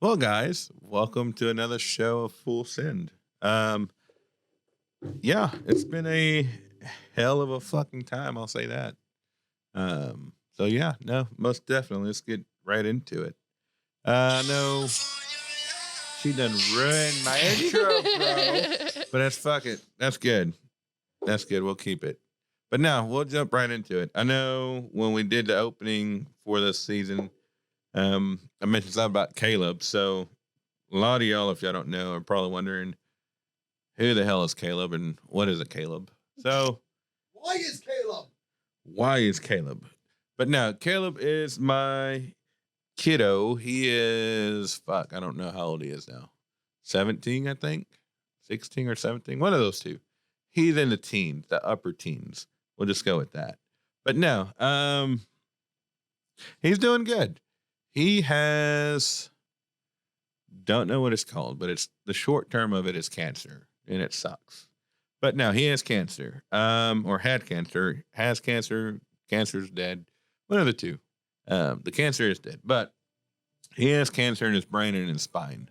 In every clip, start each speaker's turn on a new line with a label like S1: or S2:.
S1: Well, guys, welcome to another show of Full Send. Um, yeah, it's been a hell of a fucking time. I'll say that. So yeah, no, most definitely. Let's get right into it. No, she done ruined my intro, bro. But that's fuck it. That's good. That's good. We'll keep it. But now we'll jump right into it. I know when we did the opening for this season, I mentioned something about Caleb. So a lot of y'all, if y'all don't know, are probably wondering who the hell is Caleb and what is a Caleb. So
S2: Why is Caleb?
S1: why is Caleb? But no, Caleb is my kiddo. He is fuck. I don't know how old he is now. 17, I think. 16 or 17. One of those two. He's in the teens, the upper teens. We'll just go with that. But no, he's doing good. He has don't know what it's called, but it's the short term of it is cancer, and it sucks. But now he has cancer, or had cancer, has cancer. Cancer's dead. One of the two. The cancer is dead, but he has cancer in his brain and his spine.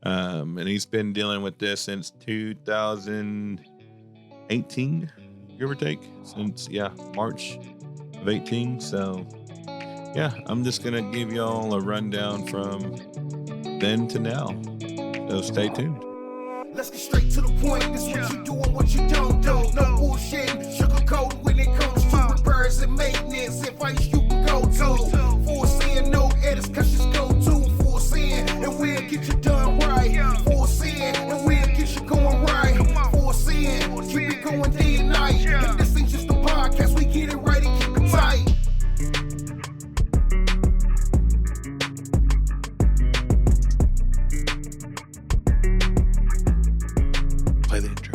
S1: And he's been dealing with this since 2018, give or take, since March of 18. So yeah, I'm just gonna give y'all a rundown from then to now. So stay tuned.
S2: Let's get straight to the point. This what you do and what you don't do. No bullshit, sugarcoat when it comes to repairs and maintenance. Advice you can go to. For saying no edits, cause just go to. For saying and we'll get you done right. For saying and we'll get you going right. For saying keep it going day and night. And this ain't just a podcast, we get it right and keep it tight.
S1: Play the intro.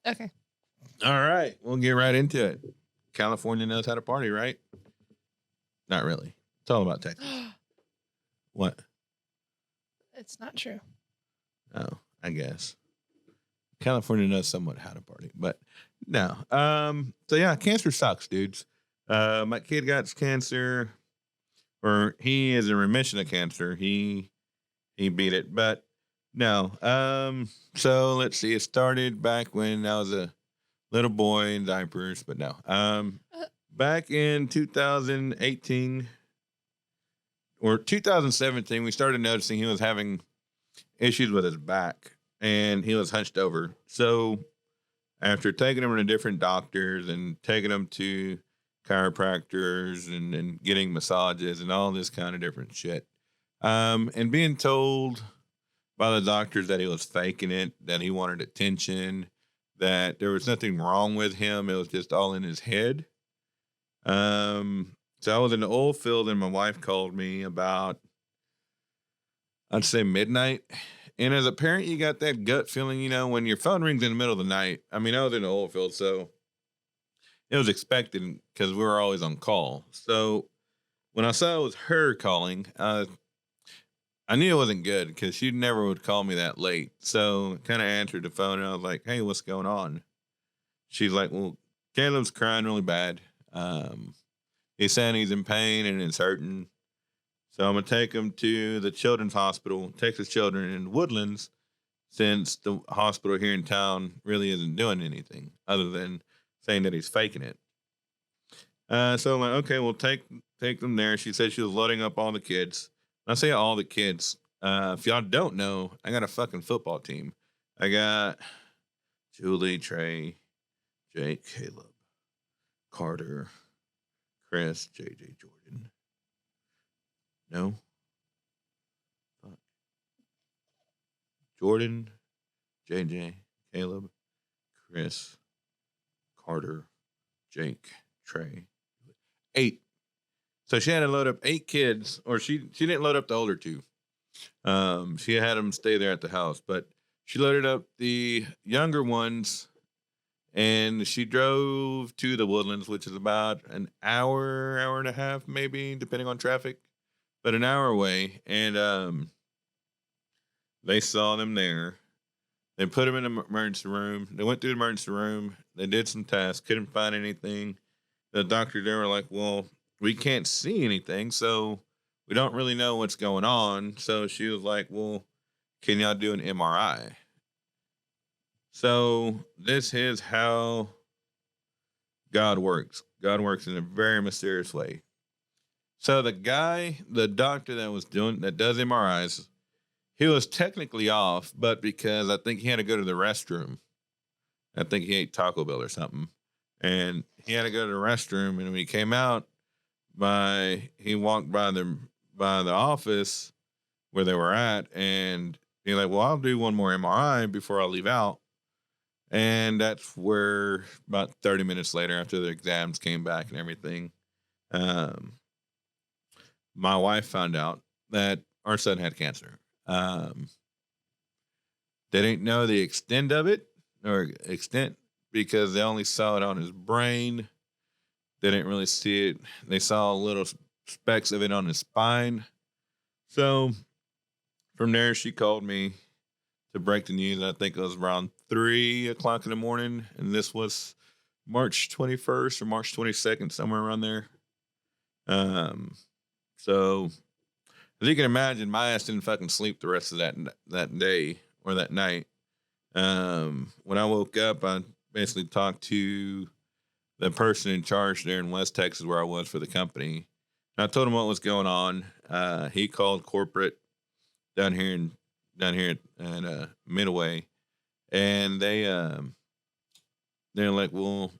S3: Okay.
S1: All right, we'll get right into it. California knows how to party, right? Not really. It's all about Texas. What?
S3: It's not true.
S1: Oh, I guess. California knows somewhat how to party, but no. So yeah, cancer sucks, dudes. My kid got cancer, or he is in remission of cancer. He beat it, but no. So let's see. It started back when I was a little boy in diapers, but no. Back in 2018 or 2017, we started noticing he was having issues with his back and he was hunched over. So after taking him to different doctors and taking him to chiropractors and getting massages and all this kind of different shit, and being told by the doctors that he was faking it, that he wanted attention, that there was nothing wrong with him. It was just all in his head. So I was in the oil field and my wife called me about, I'd say midnight. And as a parent, you got that gut feeling, when your phone rings in the middle of the night. I mean, I was in the oil field, so it was expected because we were always on call. So when I saw it was her calling, I knew it wasn't good because she never would call me that late. So kind of answered the phone and I was like, hey, what's going on? She's like, well, Caleb's crying really bad. He's saying he's in pain and it's hurting. So I'm going to take him to the Children's Hospital, Texas Children in Woodlands, since the hospital here in town really isn't doing anything other than saying that he's faking it. So I'm like, okay, we'll take them there. She said she was loading up all the kids. I say all the kids. If y'all don't know, I got a fucking football team. I got Julie, Trey, Jake, Caleb, Carter, Chris, JJ, Jordan. No? Fuck. Jordan, JJ, Caleb, Chris, Carter, Jake, Trey. 8. So she had to load up 8 kids, or she didn't load up the older 2. She had them stay there at the house, but she loaded up the younger ones and she drove to the Woodlands, which is about an hour and a half, maybe, depending on traffic, but an hour away, and they saw them there. They put him in the emergency room. They went through the emergency room. They did some tests, couldn't find anything. The doctor, they were like, well, we can't see anything, so we don't really know what's going on. So she was like, well, can y'all do an MRI? So this is how God works. God works in a very mysterious way. So the doctor that does MRIs, he was technically off, but because I think he had to go to the restroom. I think he ate Taco Bell or something. And he had to go to the restroom, and when he came out, he walked by the office where they were at, and he's like, well, I'll do one more MRI before I leave out. And that's where about 30 minutes later, after the exams came back and everything, my wife found out that our son had cancer. They didn't know the extent of it because they only saw it on his brain. They didn't really see it. They saw little specks of it on his spine. So from there, she called me to break the news. I think it was around 3 o'clock in the morning. And this was March 21st or March 22nd, somewhere around there. So as you can imagine, my ass didn't fucking sleep the rest of that day or that night. When I woke up, I basically talked to the person in charge there in West Texas where I was for the company. And I told him what was going on. He called corporate down here at Midway, and they're like, well,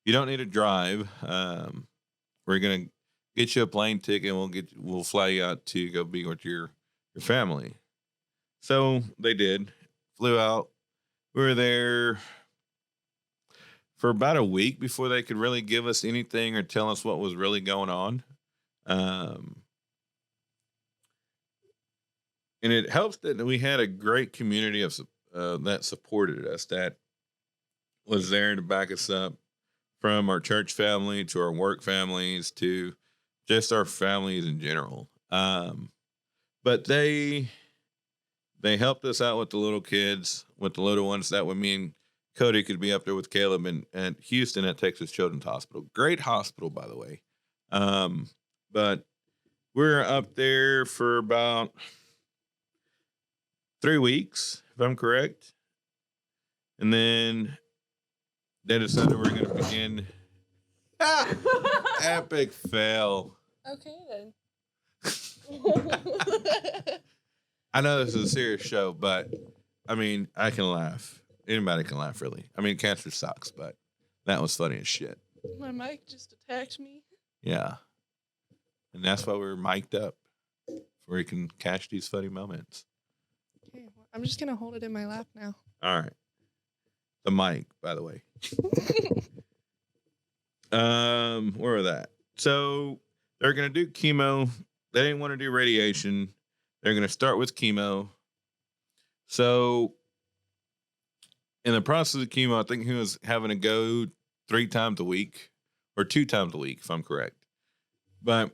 S1: you don't need to drive. We're gonna get you a plane ticket, and we'll fly you out to go be with your family. So they did. Flew out. We were there for about a week before they could really give us anything or tell us what was really going on. And it helps that we had a great community of that supported us, that was there to back us up, from our church family to our work families to just our families in general. But they helped us out with the little kids, with the little ones. That way me and Cody could be up there with Caleb and Houston at Texas Children's Hospital. Great hospital, by the way. But we're up there for about 3 weeks, if I'm correct. And then they decided we're going to begin. Epic fail.
S3: Okay, then.
S1: I know this is a serious show, but I mean, I can laugh. Anybody can laugh, really. I mean, cancer sucks, but that was funny as shit.
S3: My mic just attacked me.
S1: Yeah. And that's why we're mic'd up, where you can catch these funny moments.
S3: Okay, well, I'm just going to hold it in my lap now.
S1: All right. The mic, by the way. Where was that? So they're going to do chemo. They didn't want to do radiation. They're going to start with chemo. So in the process of chemo, I think he was having to go 3 times a week or 2 times a week, if I'm correct. But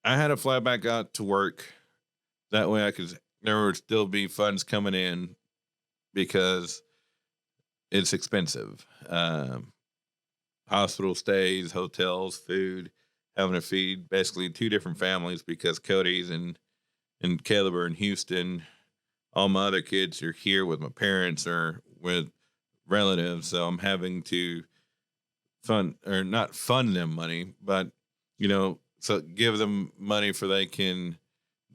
S1: I had to fly back out to work. That way there would still be funds coming in because it's expensive. Hospital stays, hotels, food, having to feed basically 2 different families because Cody's and Caleb are in Houston. All my other kids are here with my parents or with relatives. So I'm having to not fund them money, but, so give them money for they can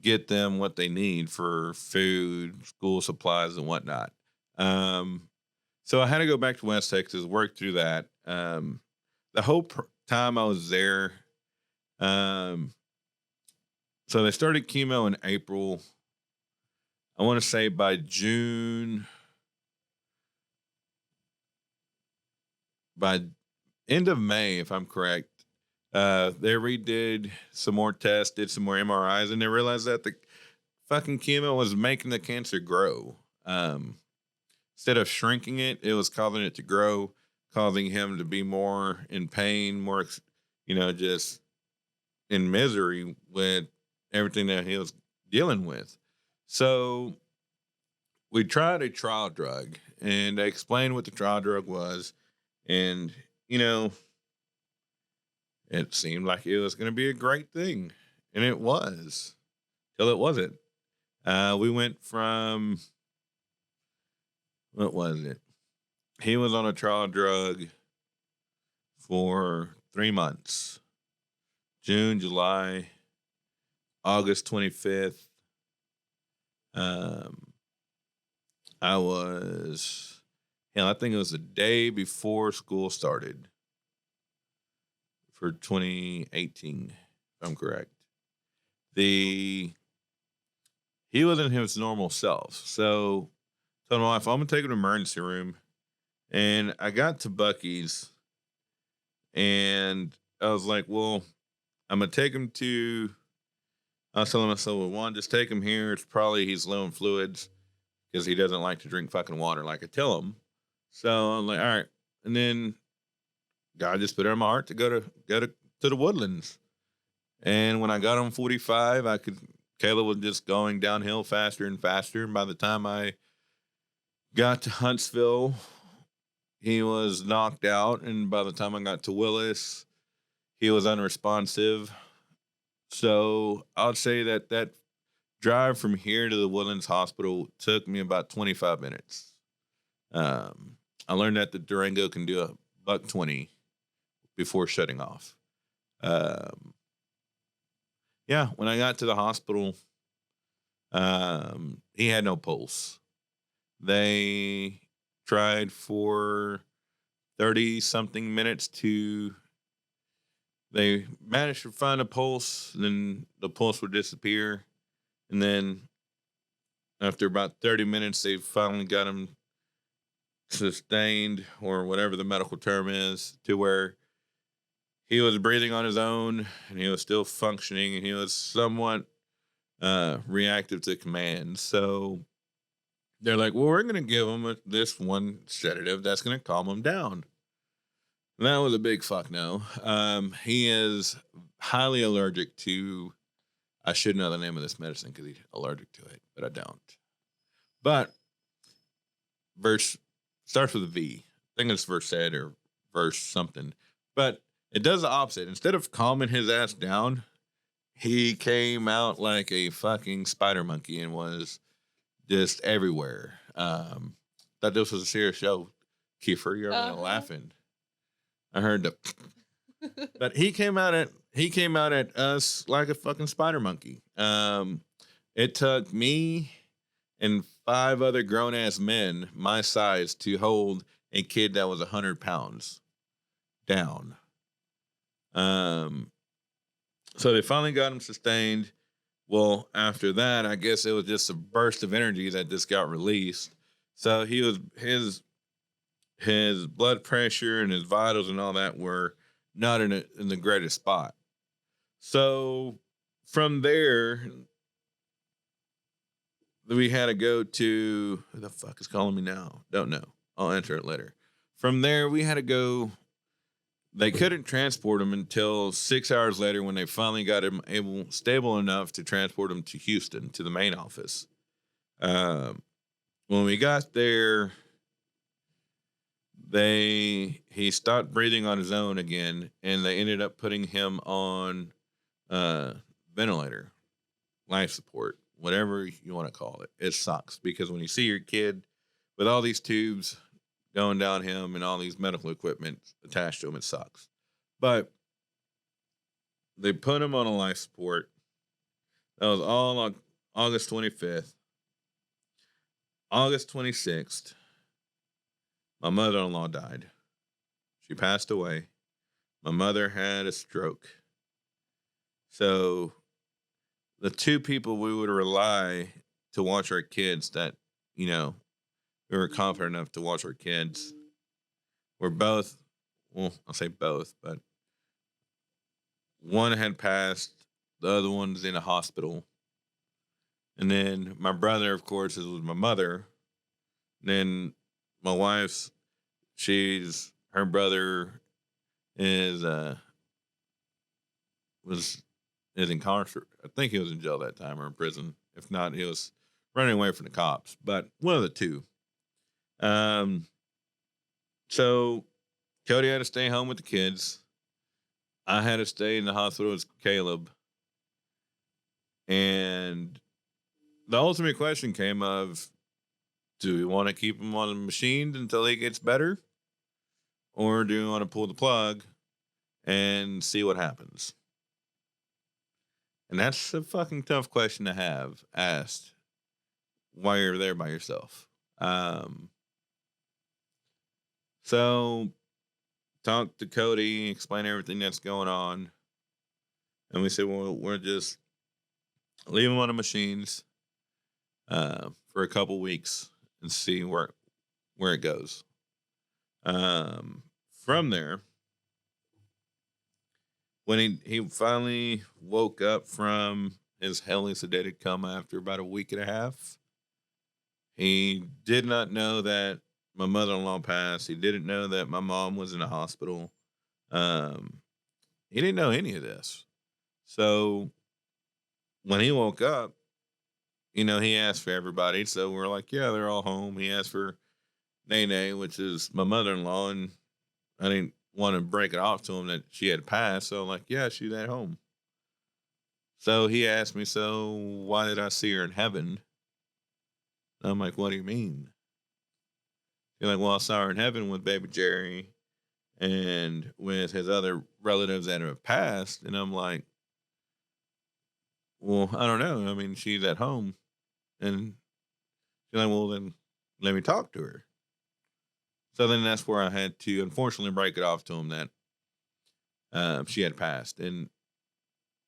S1: get them what they need for food, school supplies, and whatnot. So I had to go back to West Texas, work through that. The whole time I was there, so they started chemo in April. I want to say by June, by end of May, if I'm correct, they redid some more tests, did some more MRIs, and they realized that the fucking chemo was making the cancer grow. Instead of shrinking it, it was causing it to grow, causing him to be more in pain, more, just in misery with everything that he was dealing with. So we tried a trial drug, and they explained what the trial drug was. And, it seemed like it was going to be a great thing. And it was, till it wasn't. We went from, what was it? He was on a trial drug for 3 months. June, July, August 25th. I think it was the day before school started for 2018, if I'm correct. He wasn't his normal self. So I told my wife, I'm going to take him to the emergency room. And I got to Buc-ee's and I was like, well, I'm going to take him to, I was telling myself, well, one, just take him here. It's probably he's low in fluids because he doesn't like to drink fucking water like I tell him. So I'm like, all right. And then God just put it on my heart to go to the Woodlands. And when I got on 45, Kayla was just going downhill faster and faster. And by the time I got to Huntsville, he was knocked out. And by the time I got to Willis, he was unresponsive. So I'll say that drive from here to the Woodlands Hospital took me about 25 minutes. I learned that the Durango can do a $120 before shutting off. When I got to the hospital, he had no pulse. They tried for 30-something minutes they managed to find a pulse, then the pulse would disappear. And then after about 30 minutes, they finally got him sustained, or whatever the medical term is, to where he was breathing on his own and he was still functioning and he was somewhat reactive to command. So they're like, well, we're going to give him this one sedative that's going to calm him down. And that was a big fuck no. He is highly allergic to, I should know the name of this medicine because he's allergic to it, but I don't. But verse starts with a V. I think it's Versed or verse something. But it does the opposite. Instead of calming his ass down, he came out like a fucking spider monkey and was just everywhere. Thought this was a serious show. Kiefer, you're laughing. I heard the but he came out at us like a fucking spider monkey. It took me and 5 other grown ass men my size to hold a kid that was 100 pounds down. So they finally got him sustained. Well, after that, I guess it was just a burst of energy that just got released. So his blood pressure and his vitals and all that were not in the greatest spot. So from there, we had to go to, who the fuck is calling me now? Don't know. I'll answer it later. From there, we had to go. They couldn't transport him until 6 hours later when they finally got him stable enough to transport him to Houston, to the main office. When we got there, he stopped breathing on his own again, and they ended up putting him on ventilator, life support, whatever you want to call it. It sucks because when you see your kid with all these tubes going down him and all these medical equipment attached to him, it sucks. But they put him on a life support. That was all on August 25th. August 26th, my mother-in-law died. She passed away. My mother had a stroke. So the 2 people we would rely to watch our kids that, we were confident enough to watch our kids were both, well, I'll say both, but one had passed, the other one's in a hospital. And then my brother, of course, is with my mother. And then my wife's, her brother is, was is incarcerated. I think he was in jail that time or in prison. If not, he was running away from the cops. But one of the two. So Cody had to stay home with the kids. I had to stay in the hospital with Caleb. And the ultimate question came of, do we want to keep him on the machines until he gets better? Or do we want to pull the plug and see what happens? And that's a fucking tough question to have asked while you're there by yourself. So talked to Cody, explain everything that's going on. And we said, well, we're just leave him on the machines for a couple weeks and see where it goes. From there, when he finally woke up from his heavily sedated coma after about a week and a half, he did not know that my mother-in-law passed. He didn't know that my mom was in the hospital. He didn't know any of this. So when he woke up, he asked for everybody. So we're like, yeah, they're all home. He asked for Nene, which is my mother-in-law, and I didn't want to break it off to him that she had passed. So I'm like, yeah, she's at home. So he asked me, so why did I see her in heaven? And I'm like, what do you mean? You're like, well, I saw her in heaven with baby Jerry and with his other relatives that have passed. And I'm like, well, I don't know. I mean, she's at home. And she's like, well, then let me talk to her. So then that's where I had to, unfortunately, break it off to him that she had passed. And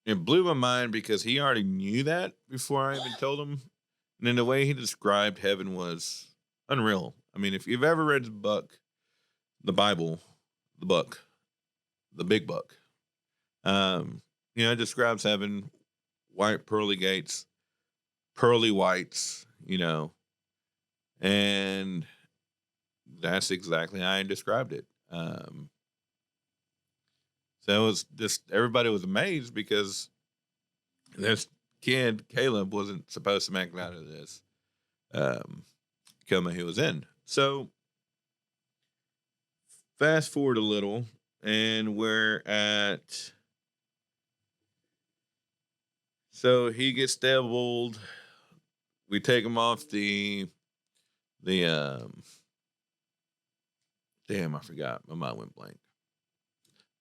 S1: it blew my mind because he already knew that before I even told him. And then the way he described heaven was unreal. I mean, if you've ever read the book, the Bible, the book, the big book, it describes heaven, white pearly gates, pearly whites, and that's exactly how I described it. So it was just, everybody was amazed because this kid, Caleb, wasn't supposed to make it out of this coma he was in. So fast forward a little, and we're at, so he gets stabled. We take him off the damn, I forgot. My mind went blank.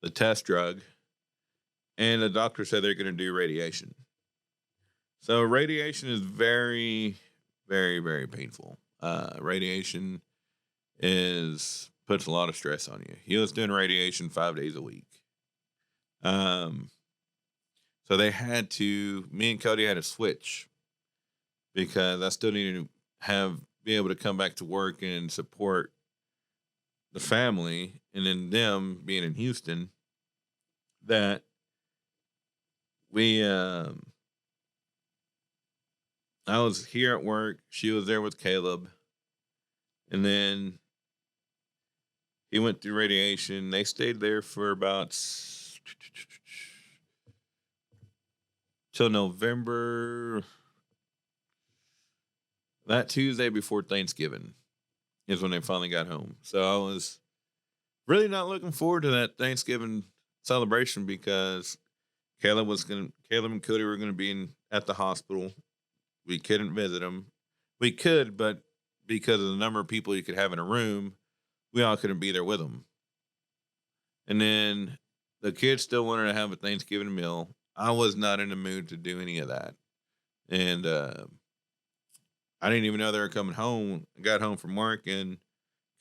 S1: The test drug. And the doctor said they're going to do radiation. So radiation is very, very, very painful. Radiation puts a lot of stress on you. He was doing radiation 5 days a week. So me and Cody had to switch because I still needed to be able to come back to work and support the family, and then them being in Houston, that I was here at work. She was there with Caleb. And then he went through radiation. They stayed there for about till November. That Tuesday before Thanksgiving is when they finally got home. So I was really not looking forward to that Thanksgiving celebration because Caleb and Cody were going to be at the hospital. We couldn't visit them. We could, but because of the number of people you could have in a room, we all couldn't be there with them. And then the kids still wanted to have a Thanksgiving meal. I was not in the mood to do any of that. And I didn't even know they were coming home. I got home from work, and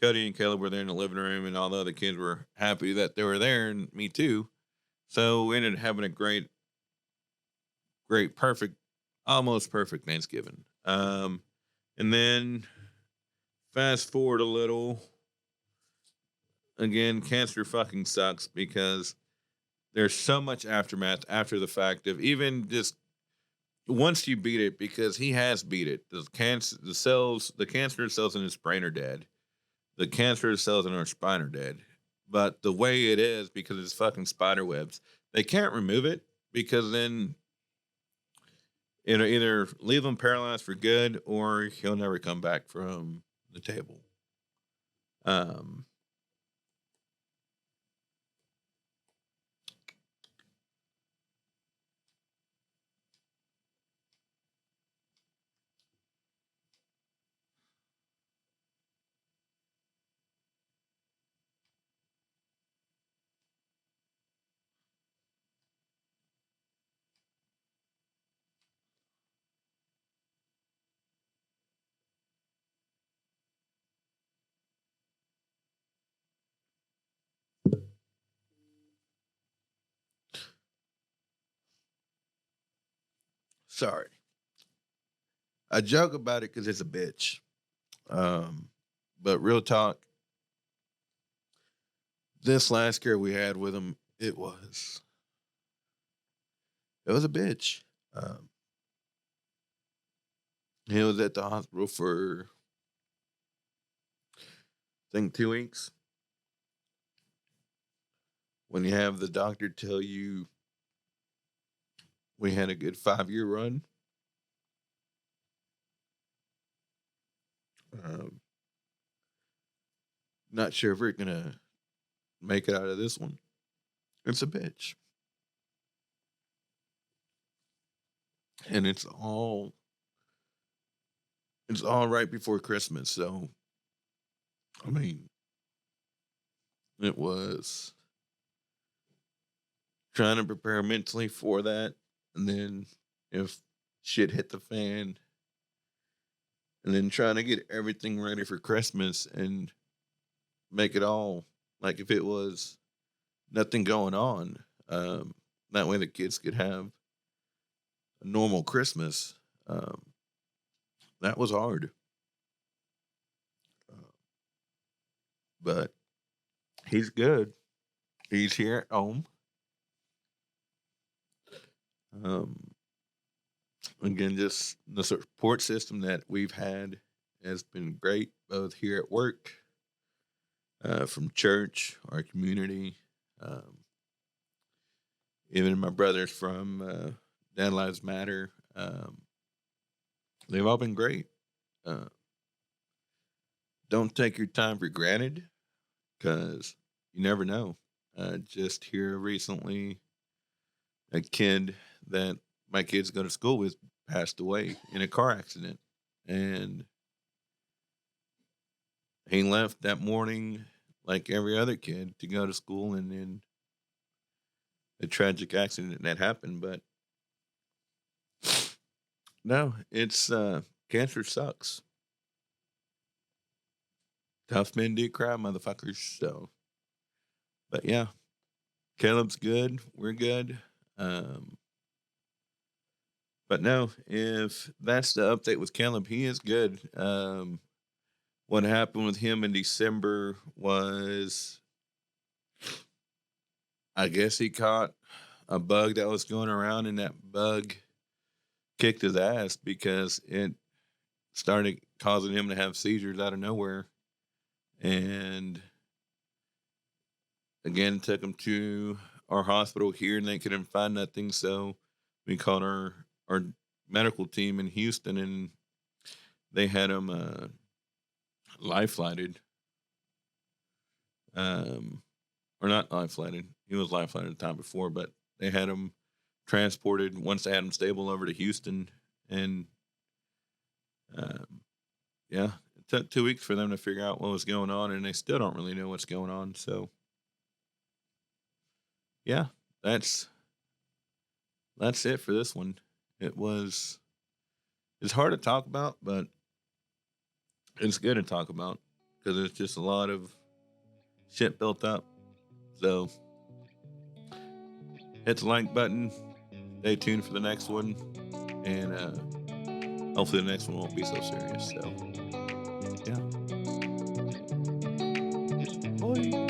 S1: Cody and Caleb were there in the living room, and all the other kids were happy that they were there, and me too. So we ended up having a great, perfect, almost perfect Thanksgiving. And then fast forward a little. Again, cancer fucking sucks because there's so much aftermath after the fact of even just once you beat it, because he has beat it. The cancer cells in his brain are dead. The cancer cells in our spine are dead. But the way it is, because it's fucking spider webs, they can't remove it. because then it'll either leave him paralyzed for good or he'll never come back from the table. Um, Sorry. I joke about it because it's a bitch. But real talk, this last care we had with him, it was a bitch. He was at the hospital for, I think, 2 weeks. When you have the doctor tell you we had a good 5-year run, not sure if we're gonna make it out of this one. It's a bitch, and it's all right before Christmas. So, I mean, it was trying to prepare mentally for that, and then if shit hit the fan, and then trying to get everything ready for Christmas and make it all like if it was nothing going on. That way the kids could have a normal Christmas. That was hard. But he's good. He's here at home. Again, just the support system that we've had has been great, both here at work, from church, our community, even my brothers from Dad Lives Matter. They've all been great. Don't take your time for granted, because you never know. Just here recently, a kid that my kids go to school with passed away in a car accident. And he left that morning like every other kid to go to school, and then a tragic accident that happened. But no, it's cancer sucks. Tough men do cry, motherfuckers. So, but yeah, Caleb's good. We're good. But no, if that's the update with Caleb, he is good. What happened with him in December was, I guess he caught a bug that was going around, and that bug kicked his ass because it started causing him to have seizures out of nowhere. And again, took him to our hospital here, and they couldn't find nothing. So we called our medical team in Houston, and they had him life flighted. Or not life flighted. He was life flighted the time before, but they had him transported once they had him stable over to Houston. And yeah, it took 2 weeks for them to figure out what was going on, and they still don't really know what's going on. So yeah, that's it for this one. It's hard to talk about, but it's good to talk about because it's just a lot of shit built up. So hit the like button. Stay tuned for the next one, and hopefully the next one won't be so serious. So yeah. Boy.